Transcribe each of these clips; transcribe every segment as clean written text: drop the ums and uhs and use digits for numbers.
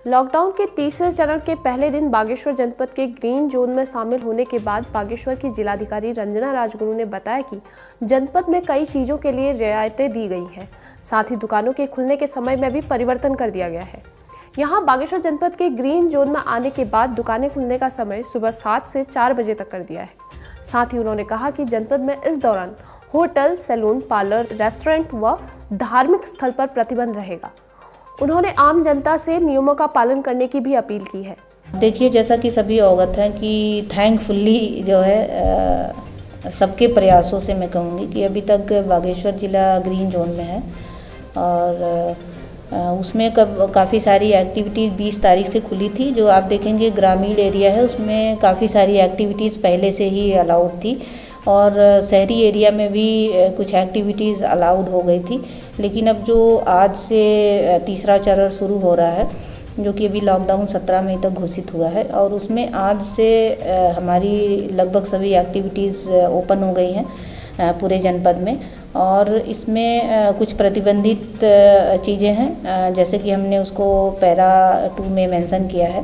Lockdown के तीसरे चरण के पहले दिन बागेश्वर जनपद के ग्रीन जोन में शामिल होने के बाद बागेश्वर की जिलाधिकारी रंजना राजगुरु ने बताया कि जनपद में कई चीजों के लिए रियायतें दी गई हैं। साथ ही दुकानों के खुलने के समय में भी परिवर्तन कर दिया गया है। यहाँ बागेश्वर जनपद के ग्रीन जोन में आने के बाद दुकानें खुलने का समय सुबह 7 से 4 बजे तक कर दिया है। साथ ही उन्होंने कहा कि जनपद में इस दौरान होटल, सैलून, पार्लर, रेस्टोरेंट व धार्मिक स्थल पर प्रतिबंध रहेगा। उन्होंने आम जनता से नियमों का पालन करने की भी अपील की है। देखिए, जैसा कि सभी अवगत हैं कि थैंकफुली जो है सबके प्रयासों से मैं कहूँगी कि अभी तक बागेश्वर जिला ग्रीन जोन में है और उसमें काफ़ी सारी एक्टिविटीज़ 20 तारीख से खुली थी। जो आप देखेंगे ग्रामीण एरिया है उसमें काफ़ी सारी एक्टिविटीज़ पहले से ही अलाउड थी और शहरी एरिया में भी कुछ एक्टिविटीज़ अलाउड हो गई थी। लेकिन अब जो आज से तीसरा चरण शुरू हो रहा है, जो कि अभी लॉकडाउन 17 मई तक घोषित हुआ है और उसमें आज से हमारी लगभग सभी एक्टिविटीज़ ओपन हो गई हैं पूरे जनपद में। और इसमें कुछ प्रतिबंधित चीज़ें हैं, जैसे कि हमने उसको पैरा 2 में मेंशन किया है।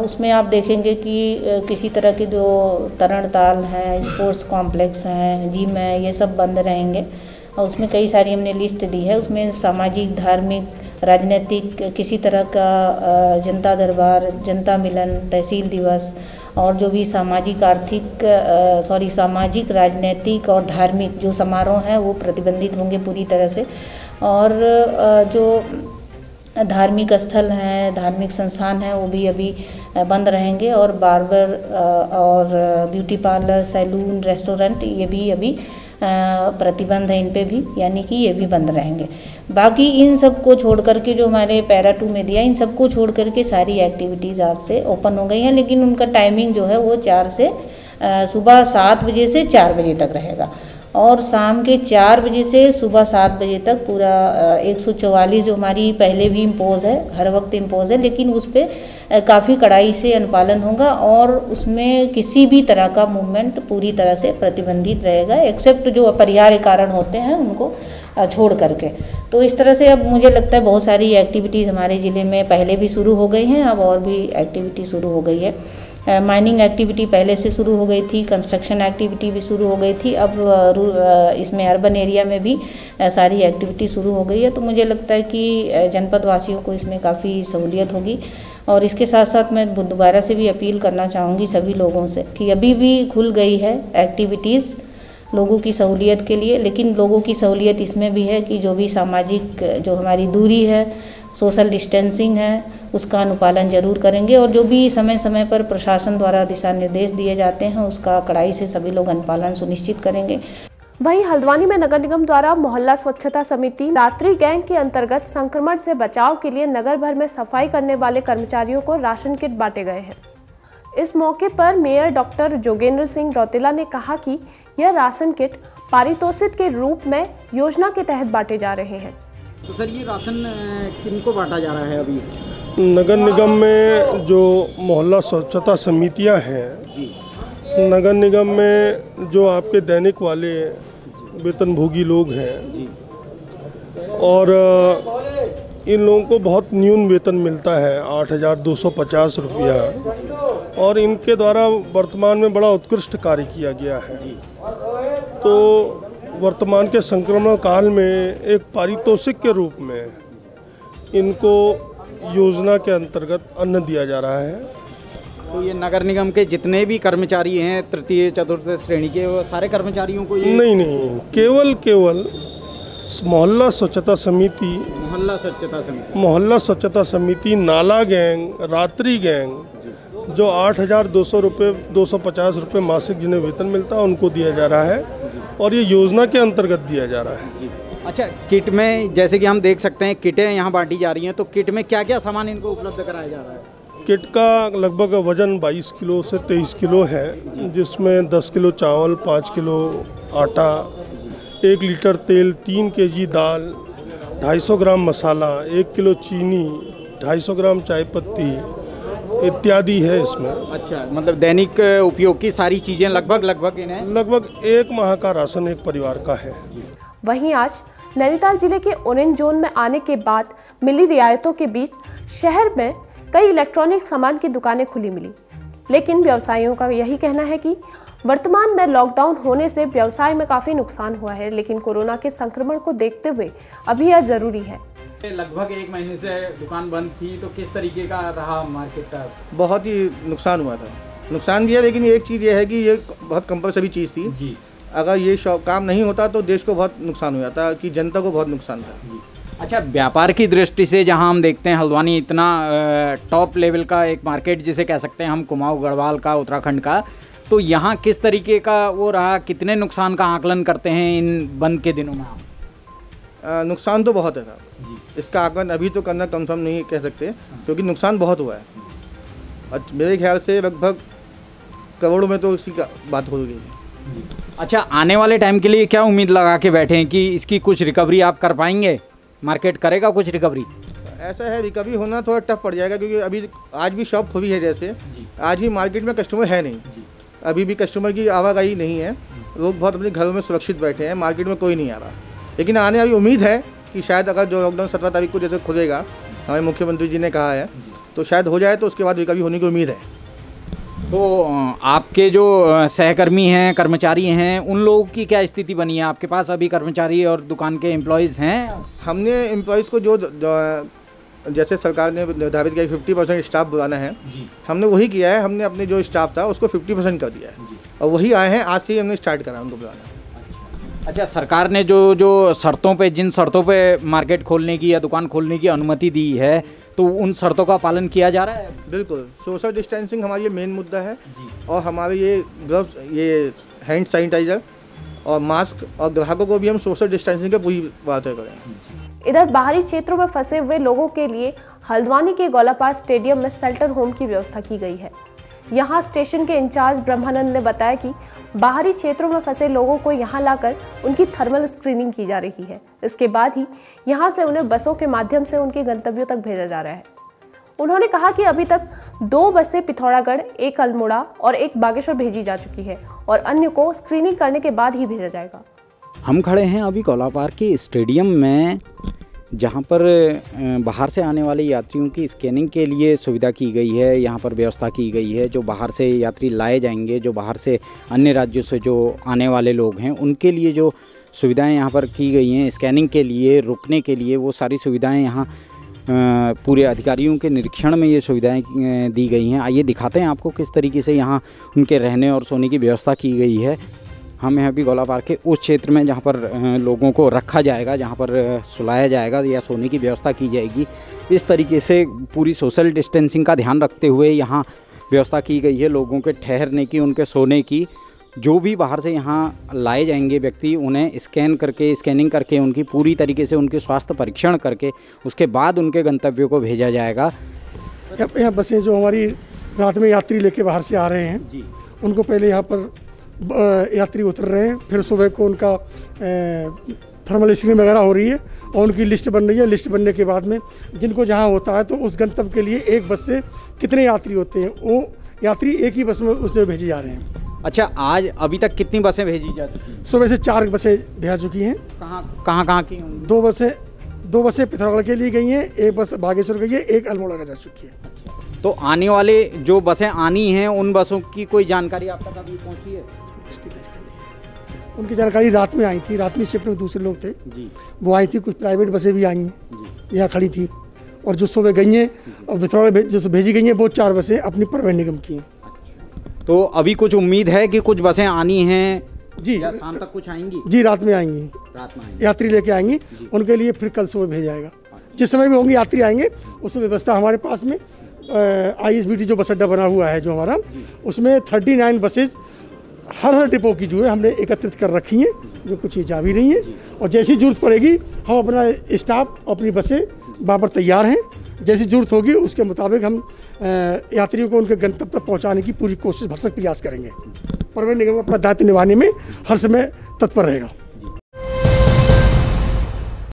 उसमें आप देखेंगे कि किसी तरह के जो तरण ताल हैं, स्पोर्ट्स कॉम्प्लेक्स हैं, जिम है, ये सब बंद रहेंगे। और उसमें कई सारी हमने लिस्ट दी है। उसमें सामाजिक, धार्मिक, राजनीतिक, किसी तरह का जनता दरबार, जनता मिलन, तहसील दिवस और जो भी सामाजिक राजनीतिक और धार्मिक जो समारोह हैं वो प्रतिबंधित होंगे पूरी तरह से। और जो धार्मिक स्थल हैं, धार्मिक संस्थान हैं, वो भी अभी बंद रहेंगे। और बार्बर और ब्यूटी पार्लर, सैलून, रेस्टोरेंट, ये भी अभी प्रतिबंध है इन पे भी, यानी कि ये भी बंद रहेंगे। बाकी इन सब को छोड़ करके जो हमारे पैरा 2 में दिया, इन सब को छोड़ करके सारी एक्टिविटीज़ आज से ओपन हो गई हैं। लेकिन उनका टाइमिंग जो है वो सुबह 7 बजे से 4 बजे तक रहेगा और शाम के 4 बजे से सुबह 7 बजे तक पूरा 144 जो हमारी पहले भी इम्पोज़ है, हर वक्त इम्पोज़ है, लेकिन उस पर काफ़ी कड़ाई से अनुपालन होगा और उसमें किसी भी तरह का मूवमेंट पूरी तरह से प्रतिबंधित रहेगा, एक्सेप्ट जो अपरिहार्य कारण होते हैं उनको छोड़ करके। तो इस तरह से अब मुझे लगता है बहुत सारी एक्टिविटीज़ हमारे ज़िले में पहले भी शुरू हो गई हैं, अब और भी एक्टिविटी शुरू हो गई है। माइनिंग एक्टिविटी पहले से शुरू हो गई थी, कंस्ट्रक्शन एक्टिविटी भी शुरू हो गई थी, अब इसमें अर्बन एरिया में भी सारी एक्टिविटी शुरू हो गई है। तो मुझे लगता है कि जनपद वासियों को इसमें काफ़ी सहूलियत होगी। और इसके साथ साथ मैं दोबारा से भी अपील करना चाहूँगी सभी लोगों से कि अभी भी खुल गई है एक्टिविटीज़ लोगों की सहूलियत के लिए, लेकिन लोगों की सहूलियत इसमें भी है कि जो भी सामाजिक जो हमारी दूरी है, सोशल डिस्टेंसिंग है, उसका अनुपालन जरूर करेंगे और जो भी समय समय पर प्रशासन द्वारा दिशा निर्देश दिए जाते हैं उसका कड़ाई से सभी लोग अनुपालन सुनिश्चित करेंगे। वहीं हल्द्वानी में नगर निगम द्वारा मोहल्ला स्वच्छता समिति रात्रि गैंग के अंतर्गत संक्रमण से बचाव के लिए नगर भर में सफाई करने वाले कर्मचारियों को राशन किट बांटे गए हैं। इस मौके पर मेयर डॉक्टर जोगेंद्र सिंह रौतेला ने कहा कि यह राशन किट पारितोषिक के रूप में योजना के तहत बांटे जा रहे हैं। तो सर, ये राशन किनको बांटा जा रहा है अभी? नगर निगम में जो मोहल्ला स्वच्छता समितियां हैं, नगर निगम में जो आपके दैनिक वाले वेतनभोगी लोग हैं और इन लोगों को बहुत न्यून वेतन मिलता है, 8,250 रुपया, और इनके द्वारा वर्तमान में बड़ा उत्कृष्ट कार्य किया गया है। तो वर्तमान के संक्रमण काल में एक पारितोषिक के रूप में इनको योजना के अंतर्गत अन्न दिया जा रहा है। तो ये नगर निगम के जितने भी कर्मचारी हैं तृतीय चतुर्थ श्रेणी के, वो सारे कर्मचारियों को ये नहीं, केवल मोहल्ला स्वच्छता समिति नाला गैंग, रात्रि गैंग जो 8,250 रुपये मासिक जिन्हें वेतन मिलता है उनको दिया जा रहा है और ये योजना के अंतर्गत दिया जा रहा है। अच्छा, किट में जैसे कि हम देख सकते हैं किटें यहाँ बांटी जा रही हैं, तो किट में क्या क्या सामान इनको उपलब्ध कराया जा रहा है? किट का लगभग वजन 22 किलो से 23 किलो है, जिसमें 10 किलो चावल, 5 किलो आटा, 1 लीटर तेल, 3 केजी दाल, 250 ग्राम मसाला, 1 किलो चीनी, 250 ग्राम चाय पत्ती इत्यादि है इसमें। अच्छा, मतलब दैनिक उपयोग की सारी चीज़ें लगभग 1 माह का राशन एक परिवार का है। वहीं आज नैनीताल जिले के ऑरेंज जोन में आने के बाद मिली रियायतों के बीच शहर में कई इलेक्ट्रॉनिक सामान की दुकानें खुली मिली, लेकिन व्यवसायियों का यही कहना है कि वर्तमान में लॉकडाउन होने से व्यवसाय में काफी नुकसान हुआ है, लेकिन कोरोना के संक्रमण को देखते हुए अभी यह जरूरी है। लगभग 1 महीने से दुकान बंद थी, तो किस तरीके का रहा मार्केट का? बहुत ही नुकसान हुआ था। नुकसान भी है, लेकिन एक चीज़ ये है कि ये बहुत कंपलसरी चीज़ थी जी। अगर ये काम नहीं होता तो देश को बहुत नुकसान हो जाता, कि जनता को बहुत नुकसान था जी। अच्छा, व्यापार की दृष्टि से जहां हम देखते हैं हल्द्वानी इतना टॉप लेवल का एक मार्केट जिसे कह सकते हैं हम, कुमाऊं गढ़वाल का, उत्तराखंड का, तो यहाँ किस तरीके का वो रहा, कितने नुकसान का आकलन करते हैं इन बंद के दिनों में आप? नुकसान तो बहुत है जी। इसका आकलन अभी तो करना कंफर्म नहीं कह सकते, क्योंकि नुकसान बहुत हुआ है और मेरे ख्याल से लगभग करोड़ों में तो इसी का बात हो गई। अच्छा, आने वाले टाइम के लिए क्या उम्मीद लगा के बैठे हैं कि इसकी कुछ रिकवरी आप कर पाएंगे? मार्केट करेगा कुछ रिकवरी? ऐसा है, रिकवरी होना थोड़ा टफ पड़ जाएगा, क्योंकि अभी आज भी शॉप खुली है, जैसे आज भी मार्केट में कस्टमर है नहीं, अभी भी कस्टमर की आवाजाही नहीं है, लोग बहुत अपने घरों में सुरक्षित बैठे हैं, मार्केट में कोई नहीं आ रहा। लेकिन आने वाली उम्मीद है कि शायद अगर जो लॉकडाउन 17 तारीख को जैसे खुलेगा, हमारे मुख्यमंत्री जी ने कहा है, तो शायद हो जाए, तो उसके बाद रिकवरी होने की उम्मीद है। तो आपके जो सहकर्मी हैं, कर्मचारी हैं, उन लोगों की क्या स्थिति बनी है? आपके पास अभी कर्मचारी और दुकान के एम्प्लॉयज़ हैं? हमने एम्प्लॉयज़ को जो जैसे सरकार ने निर्धारित किया 50% स्टाफ बुलाना है, हमने वही किया है। हमने अपने जो स्टाफ था उसको 50% कर दिया है और वही आए हैं। आज से ही हमने स्टार्ट करा उनको बुलाना। अच्छा, सरकार ने जो शर्तों पे, जिन शर्तों पे मार्केट खोलने की या दुकान खोलने की अनुमति दी है, तो उन शर्तों का पालन किया जा रहा है? बिल्कुल, सोशल डिस्टेंसिंग हमारा ये मेन मुद्दा है और हमारे ये ग्लव्स, ये हैंड सैनिटाइज़र और मास्क, और ग्राहकों को भी हम सोशल डिस्टेंसिंग की पूरी बातें करें। इधर बाहरी क्षेत्रों में फंसे हुए लोगों के लिए हल्द्वानी के गोलापार स्टेडियम में शेल्टर होम की व्यवस्था की गई है। यहाँ स्टेशन के इंचार्ज ब्रह्मानंद ने बताया कि बाहरी क्षेत्रों में फंसे लोगों को यहाँ लाकर उनकी थर्मल स्क्रीनिंग की जा रही है। इसके बाद ही यहाँ से उन्हें बसों के माध्यम से उनके गंतव्यों तक भेजा जा रहा है। उन्होंने कहा कि अभी तक 2 बसें पिथौरागढ़, 1 अल्मोड़ा और 1 बागेश्वर भेजी जा चुकी है और अन्य को स्क्रीनिंग करने के बाद ही भेजा जाएगा। हम खड़े हैं अभी गोलापार के स्टेडियम में, जहां पर बाहर से आने वाले यात्रियों की स्कैनिंग के लिए सुविधा की गई है। यहाँ पर व्यवस्था की गई है, जो बाहर से यात्री लाए जाएंगे, जो बाहर से अन्य राज्यों से जो आने वाले लोग हैं, उनके लिए जो सुविधाएं यहाँ पर की गई हैं, स्कैनिंग के लिए, रुकने के लिए, वो सारी सुविधाएं यहाँ पूरे अधिकारियों के निरीक्षण में ये सुविधाएं दी गई हैं। आइए दिखाते हैं आपको किस तरीके से यहाँ उनके रहने और सोने की व्यवस्था की गई है। हम हैं अभी गोलापार के उस क्षेत्र में जहाँ पर लोगों को रखा जाएगा, जहाँ पर सुलाया जाएगा या सोने की व्यवस्था की जाएगी। इस तरीके से पूरी सोशल डिस्टेंसिंग का ध्यान रखते हुए यहाँ व्यवस्था की गई है लोगों के ठहरने की, उनके सोने की। जो भी बाहर से यहाँ लाए जाएंगे व्यक्ति, उन्हें स्कैनिंग करके उनकी पूरी तरीके से उनके स्वास्थ्य परीक्षण करके उसके बाद उनके गंतव्यों को भेजा जाएगा। यहाँ बसें जो हमारी रात में यात्री लेके बाहर से आ रहे हैं जी, उनको पहले यहाँ पर यात्री उतर रहे हैं, फिर सुबह को उनका थर्मल स्क्रीनिंग वगैरह हो रही है और उनकी लिस्ट बन रही है। लिस्ट बनने के बाद में जिनको जहाँ होता है तो उस गंतव्य के लिए एक बस से कितने यात्री होते हैं, वो यात्री एक ही बस में उससे भेजे जा रहे हैं। अच्छा, आज अभी तक कितनी बसें भेजी जा चुकी हैं? सुबह से 4 बसें भेज चुकी हैं। कहाँ की? 2 बसें पिथौरागढ़ के लिए गई हैं, 1 बस बागेश्वर गई है, 1 अल्मोड़ा का जा चुकी है। तो आने वाले जो बसें आनी हैं, उन बसों की कोई जानकारी आप तक अभी पहुँची है? उनकी जानकारी रात में आई थी, रात में शिफ्ट में दूसरे लोग थे जी, वो आई थी। कुछ प्राइवेट बसें भी आई हैं, यहाँ खड़ी थी, और जो सुबह गई हैं और पिथौरागढ़ जो भेजी गई हैं वो 4 बसें अपनी परिवहन निगम की हैं। तो अभी कुछ उम्मीद है कि कुछ बसें आनी हैं जी, या शाम तक कुछ आएंगी? जी, रात में आएंगी, यात्री लेके आएंगी। उनके लिए फिर कल सुबह भेजा जाएगा। जिस समय भी होंगे यात्री आएंगे, उस व्यवस्था हमारे पास में ISBT जो बस अड्डा बना हुआ है जो हमारा, उसमें 39 बसेज हर डिपो की जो है हमने एकत्रित कर रखी हैं, जो कुछ ये जा भी रही हैं, और जैसी जरूरत पड़ेगी हम अपना स्टाफ, अपनी बसें वहाँ पर तैयार हैं। जैसी जरूरत होगी उसके मुताबिक हम यात्रियों को उनके गंतव्य तक पहुँचाने की पूरी कोशिश, भरसक प्रयास करेंगे। परिवहन निगम अपना दायित्व निभाने में हर समय तत्पर रहेगा।